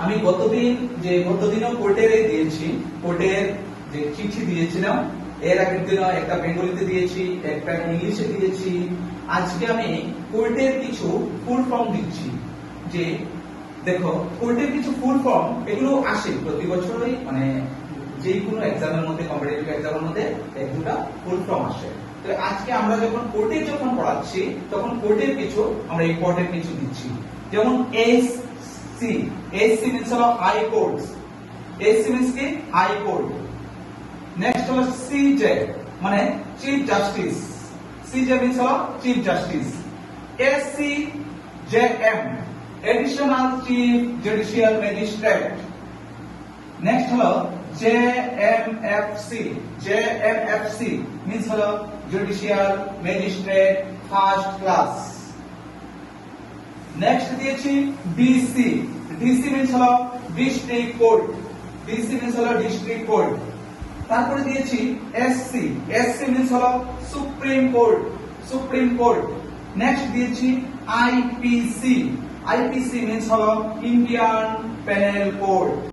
আমি গতদিনও কোর্টের দিয়েছি, কোর্টের যে চিঠি দিয়েছিলাম এর আগের দিনও একটা বেঙ্গলিতে দিয়েছি, একটা ইংলিশে দিয়েছি। আজকে আমি কোর্টের কিছু ফুল ফর্ম দিচ্ছি। যে দেখো, কোর্টের কিছু ফুল ফর্ম এগুলো আসে প্রতি বছরই, মানে যে কোনো এক্সামের মধ্যে, কম্পিটিটিভ এক্সামের মধ্যে এক দুটা ফুল ফর্ম আসে। তো আজকে আমরা যখন পড়াচ্ছি তখন কোর্টের কিছু আমরা ইম্পর্টেন্ট কিছু দিচ্ছি। যেমন SC means হলো হাই কোর্ট, SC means কি হাই কোর্ট। নেক্সট হলো CJ মানে চিফ জাস্টিস, CJ means হলো chief justice. SCJM additional chief judicial magistrate. Next হলো JMFC means হলো judicial magistrate first class. Next দিয়েছি DC means হলো district court, DC means হলো district court. তারপরে দিয়েছি SC means হলো সুপ্রিম কোর্ট। নেক্সট দিয়েছি IPC means হলো ইন্ডিয়ান পেনাল কোড।